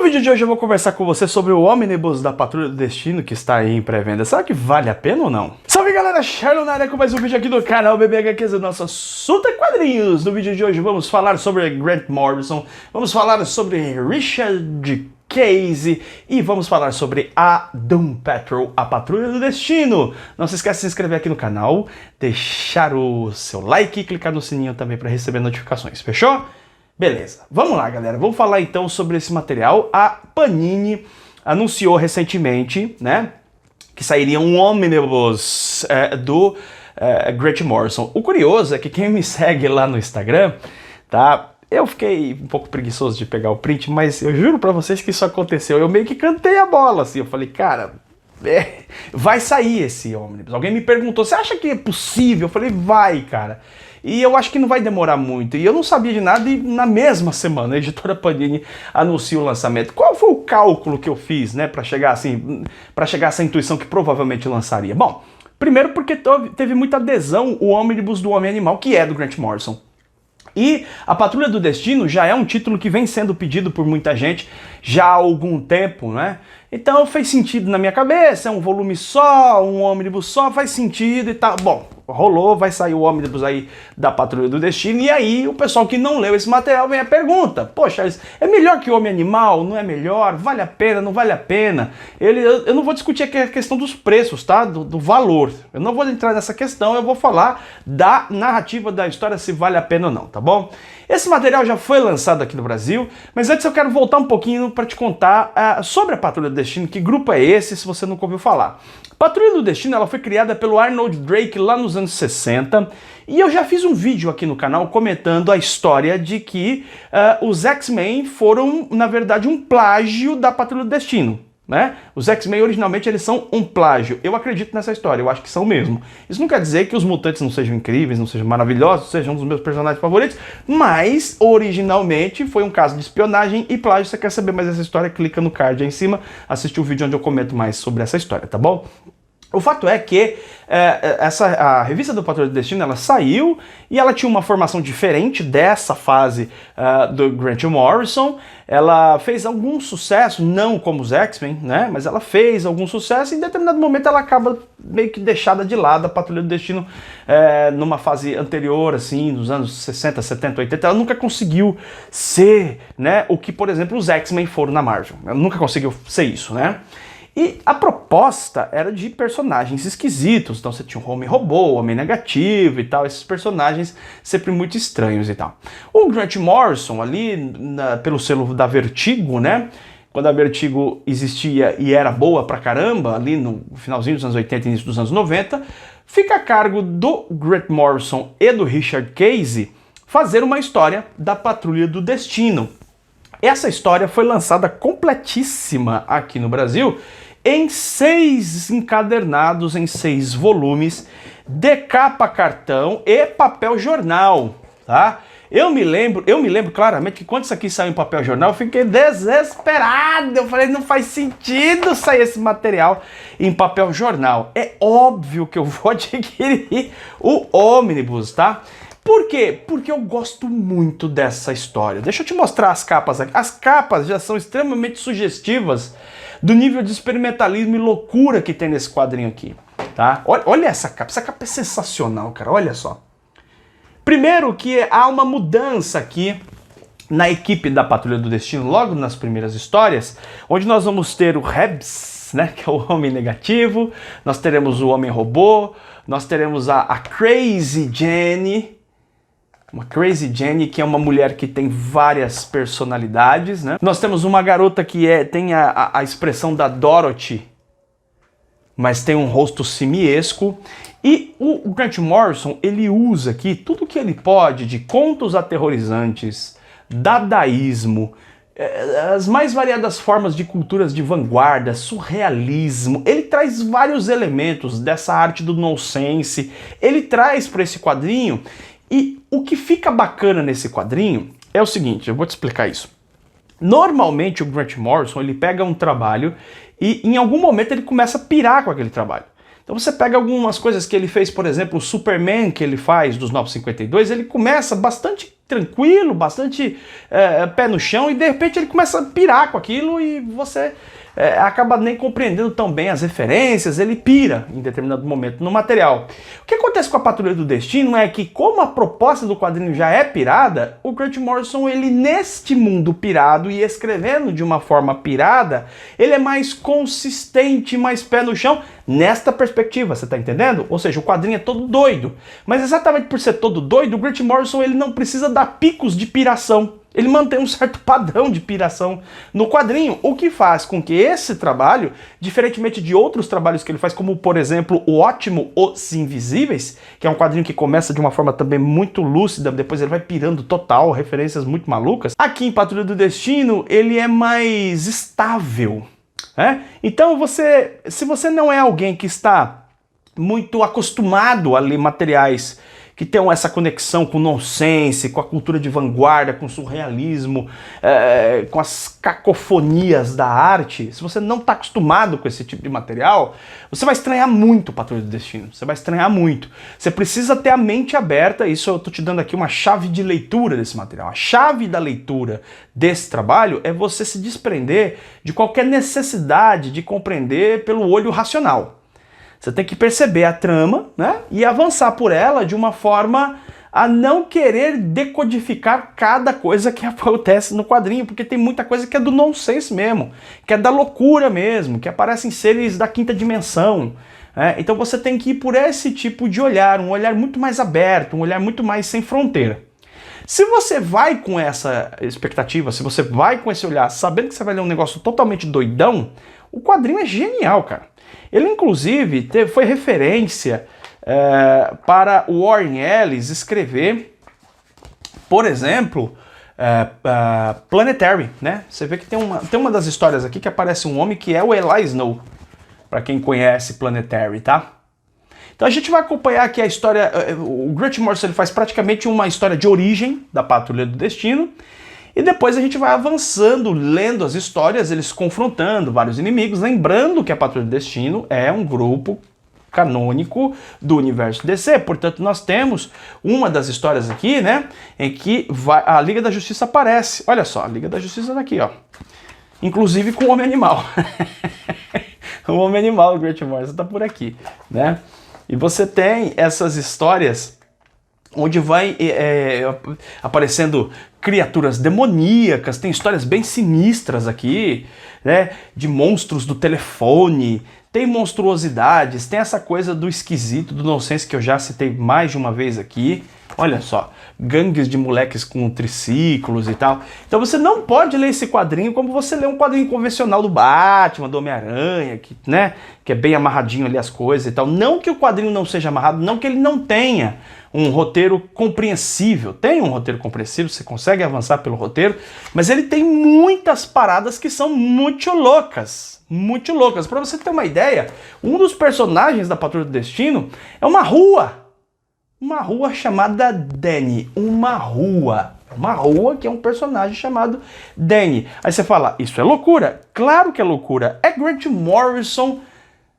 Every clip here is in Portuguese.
vídeo de hoje eu vou conversar com você sobre o ônibus da Patrulha do Destino que está aí em pré-venda. Será que vale a pena ou não? Salve galera, Charlo na área com mais um vídeo aqui do canal BBHQs, do nosso assunto é quadrinhos. No vídeo de hoje vamos falar sobre Grant Morrison, vamos falar sobre Richard Case e vamos falar sobre a Doom Patrol, a Patrulha do Destino. Não se esqueça de se inscrever aqui no canal, deixar o seu like e clicar no sininho também para receber notificações, fechou? Beleza, vamos lá galera, vamos falar então sobre esse material. A Panini anunciou recentemente, né, que sairia um ônibus do Grant Morrison. O curioso é que quem me segue lá no Instagram, tá, eu fiquei um pouco preguiçoso de pegar o print, mas eu juro pra vocês que isso aconteceu. Eu meio que cantei a bola, assim, eu falei, cara, vai sair esse ônibus. Alguém me perguntou, você acha que é possível? Eu falei, vai, cara. E eu acho que não vai demorar muito. E eu não sabia de nada e na mesma semana a editora Panini anuncia o lançamento. Qual foi o cálculo que eu fiz, né, para chegar assim, para chegar a essa intuição que provavelmente lançaria? Bom, primeiro porque teve muita adesão o ônibus do Homem-Animal, que é do Grant Morrison. E a Patrulha do Destino já é um título que vem sendo pedido por muita gente já há algum tempo, né? Então fez sentido na minha cabeça, é um volume só, um ônibus só, faz sentido e tal. Bom, rolou, vai sair o ônibus aí da Patrulha do Destino e aí o pessoal que não leu esse material vem a pergunta, poxa, é melhor que o Homem-Animal? Não é melhor? Vale a pena? Não vale a pena? Eu não vou discutir aqui a questão dos preços, tá? Do valor. Eu não vou entrar nessa questão, eu vou falar da narrativa da história, se vale a pena ou não, tá bom? Esse material já foi lançado aqui no Brasil, mas antes eu quero voltar um pouquinho para te contar sobre a Patrulha do Destino, que grupo é esse, se você nunca ouviu falar. Patrulha do Destino ela foi criada pelo Arnold Drake lá nos anos 60, e eu já fiz um vídeo aqui no canal comentando a história de que os X-Men foram, na verdade, um plágio da Patrulha do Destino. Né? Os X-Men originalmente eles são um plágio. Eu acredito nessa história, eu acho que são mesmo. Isso não quer dizer que os mutantes não sejam incríveis, não sejam maravilhosos, sejam um dos meus personagens favoritos, mas originalmente foi um caso de espionagem e plágio. Se você quer saber mais dessa história, clica no card aí em cima, assiste o vídeo onde eu comento mais sobre essa história, tá bom? O fato é que a revista do Patrulha do Destino ela saiu e ela tinha uma formação diferente dessa fase do Grant Morrison. Ela fez algum sucesso, não como os X-Men, né? Mas ela fez algum sucesso e em determinado momento ela acaba meio que deixada de lado. A Patrulha do Destino, numa fase anterior, assim, nos anos 60, 70, 80, ela nunca conseguiu ser, né, o que, por exemplo, os X-Men foram na Marvel. Ela nunca conseguiu ser isso, né? E a proposta era de personagens esquisitos, então você tinha um Homem-Robô, Homem Negativo e tal, esses personagens sempre muito estranhos e tal. O Grant Morrison ali, pelo selo da Vertigo, né, quando a Vertigo existia e era boa pra caramba, ali no finalzinho dos anos 80 e início dos anos 90, fica a cargo do Grant Morrison e do Richard Case fazer uma história da Patrulha do Destino. Essa história foi lançada completíssima aqui no Brasil em 6 encadernados, em 6 volumes, de capa cartão e papel jornal, tá? Eu me lembro claramente que quando isso aqui saiu em papel jornal, eu fiquei desesperado. Eu falei, não faz sentido sair esse material em papel jornal. É óbvio que eu vou adquirir o ônibus, tá? Por quê? Porque eu gosto muito dessa história. Deixa eu te mostrar as capas aqui. As capas já são extremamente sugestivas do nível de experimentalismo e loucura que tem nesse quadrinho aqui, tá? Olha essa capa é sensacional, cara, olha só. Primeiro que há uma mudança aqui na equipe da Patrulha do Destino, logo nas primeiras histórias, onde nós vamos ter o Rebs, né, que é o Homem Negativo, nós teremos o Homem-Robô, nós teremos a Crazy Jenny, uma Crazy Jenny, que é uma mulher que tem várias personalidades, né? Nós temos uma garota que tem a expressão da Dorothy, mas tem um rosto simiesco. E o Grant Morrison, ele usa aqui tudo que ele pode de contos aterrorizantes, dadaísmo, as mais variadas formas de culturas de vanguarda, surrealismo. Ele traz vários elementos dessa arte do nonsense, ele traz para esse quadrinho. E o que fica bacana nesse quadrinho é o seguinte, eu vou te explicar isso. Normalmente o Grant Morrison, ele pega um trabalho e em algum momento ele começa a pirar com aquele trabalho. Então você pega algumas coisas que ele fez, por exemplo, o Superman que ele faz dos 952, ele começa bastante tranquilo, bastante pé no chão, e de repente ele começa a pirar com aquilo e você acaba nem compreendendo tão bem as referências, ele pira em determinado momento no material. O que acontece com a Patrulha do Destino é que, como a proposta do quadrinho já é pirada, o Grant Morrison, ele neste mundo pirado e escrevendo de uma forma pirada, ele é mais consistente, mais pé no chão, nesta perspectiva, você tá entendendo? Ou seja, o quadrinho é todo doido. Mas exatamente por ser todo doido, o Grant Morrison, ele não precisa dar picos de piração. Ele mantém um certo padrão de piração no quadrinho, o que faz com que esse trabalho, diferentemente de outros trabalhos que ele faz, como por exemplo o ótimo Os Invisíveis, que é um quadrinho que começa de uma forma também muito lúcida, depois ele vai pirando total, referências muito malucas. Aqui em Patrulha do Destino, ele é mais estável. Então se você não é alguém que está muito acostumado a ler materiais que tenham essa conexão com o nonsense, com a cultura de vanguarda, com o surrealismo, com as cacofonias da arte, se você não está acostumado com esse tipo de material, você vai estranhar muito o Patrulha do Destino, você vai estranhar muito. Você precisa ter a mente aberta, isso eu estou te dando aqui uma chave de leitura desse material. A chave da leitura desse trabalho é você se desprender de qualquer necessidade de compreender pelo olho racional. Você tem que perceber a trama, né, e avançar por ela de uma forma a não querer decodificar cada coisa que acontece no quadrinho, porque tem muita coisa que é do nonsense mesmo, que é da loucura mesmo, que aparecem seres da quinta dimensão. Então você tem que ir por esse tipo de olhar, um olhar muito mais aberto, um olhar muito mais sem fronteira. Se você vai com essa expectativa, se você vai com esse olhar, sabendo que você vai ler um negócio totalmente doidão, o quadrinho é genial, cara. Ele, inclusive, foi referência para o Warren Ellis escrever, por exemplo, Planetary, né? Você vê que tem uma das histórias aqui que aparece um homem que é o Eli Snow, para quem conhece Planetary, tá? Então a gente vai acompanhar aqui a história, o Grant Morrison ele faz praticamente uma história de origem da Patrulha do Destino, e depois a gente vai avançando, lendo as histórias, eles confrontando vários inimigos, lembrando que a Patrulha do Destino é um grupo canônico do universo DC, portanto nós temos uma das histórias aqui, né, em que a Liga da Justiça aparece. Olha só, a Liga da Justiça tá aqui, ó. Inclusive com o Homem-Animal. O Homem-Animal, o Grant Morrison, tá por aqui, né? E você tem essas histórias onde vai aparecendo criaturas demoníacas, tem histórias bem sinistras aqui, né, de monstros do telefone, tem monstruosidades, tem essa coisa do esquisito, do nonsense que eu já citei mais de uma vez aqui. Olha só, gangues de moleques com triciclos e tal. Então você não pode ler esse quadrinho como você lê um quadrinho convencional do Batman, do Homem-Aranha, que é bem amarradinho ali as coisas e tal. Não que o quadrinho não seja amarrado, não que ele não tenha um roteiro compreensível. Tem um roteiro compreensível, você consegue avançar pelo roteiro, mas ele tem muitas paradas que são muito loucas. Muito loucas. Para você ter uma ideia, um dos personagens da Patrulha do Destino é uma rua. Uma rua chamada Danny. Uma rua que é um personagem chamado Danny. Aí você fala, isso é loucura? Claro que é loucura. É Grant Morrison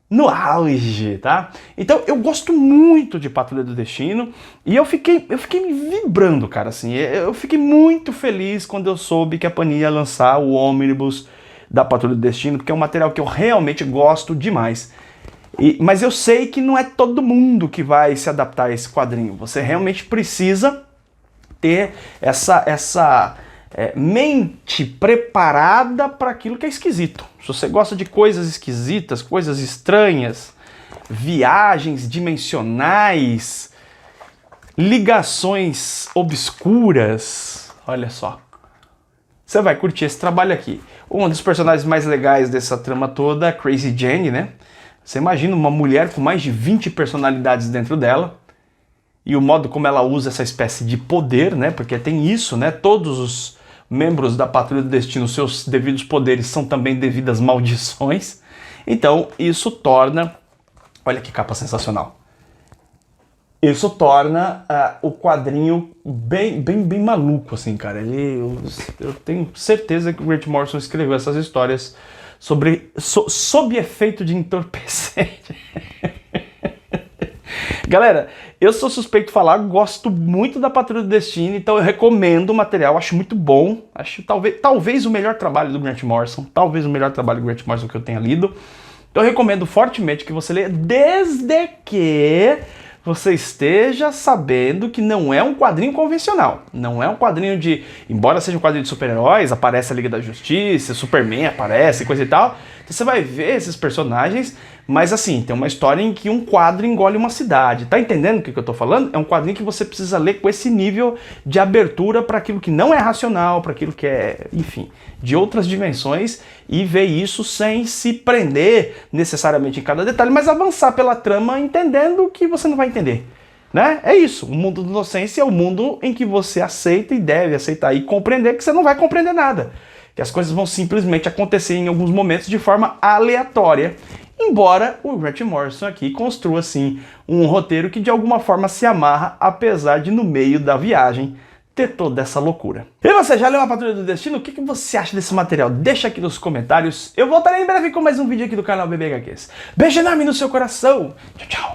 no auge, tá? Então eu gosto muito de Patrulha do Destino e eu fiquei me vibrando, cara, assim. Eu fiquei muito feliz quando eu soube que a Panini ia lançar o ônibus da Patrulha do Destino, porque é um material que eu realmente gosto demais. Mas eu sei que não é todo mundo que vai se adaptar a esse quadrinho. Você realmente precisa ter essa mente preparada para aquilo que é esquisito. Se você gosta de coisas esquisitas, coisas estranhas, viagens dimensionais, ligações obscuras, olha só, você vai curtir esse trabalho aqui. Um dos personagens mais legais dessa trama toda é a Crazy Jane, né? Você imagina uma mulher com mais de 20 personalidades dentro dela e o modo como ela usa essa espécie de poder, né? Porque tem isso, né? Todos os membros da Patrulha do Destino, seus devidos poderes são também devidas maldições. Então isso torna, olha que capa sensacional. Isso torna o quadrinho bem maluco, assim, cara. Eu tenho certeza que o Grant Morrison escreveu essas histórias sob efeito de entorpecente. Galera, eu sou suspeito de falar, gosto muito da Patrulha do Destino, então eu recomendo o material, acho muito bom. Acho talvez o melhor trabalho do Grant Morrison, talvez o melhor trabalho do Grant Morrison que eu tenha lido. Eu recomendo fortemente que você leia, desde que você esteja sabendo que não é um quadrinho convencional. Não é um quadrinho de... Embora seja um quadrinho de super-heróis, aparece a Liga da Justiça, Superman aparece, coisa e tal. Então você vai ver esses personagens, mas assim, tem uma história em que um quadro engole uma cidade. Tá entendendo o que eu tô falando? É um quadrinho que você precisa ler com esse nível de abertura para aquilo que não é racional, para aquilo que é, enfim, de outras dimensões, e ver isso sem se prender necessariamente em cada detalhe, mas avançar pela trama entendendo que você não vai entender. Né? É isso, o mundo da inocência é o mundo em que você aceita e deve aceitar e compreender que você não vai compreender nada. Que as coisas vão simplesmente acontecer em alguns momentos de forma aleatória. Embora o Grant Morrison aqui construa, assim, um roteiro que de alguma forma se amarra, apesar de no meio da viagem ter toda essa loucura. E você, já leu A Patrulha do Destino? O que você acha desse material? Deixa aqui nos comentários. Eu voltarei em breve com mais um vídeo aqui do canal BB HQs. Beijo enorme no seu coração. Tchau, tchau.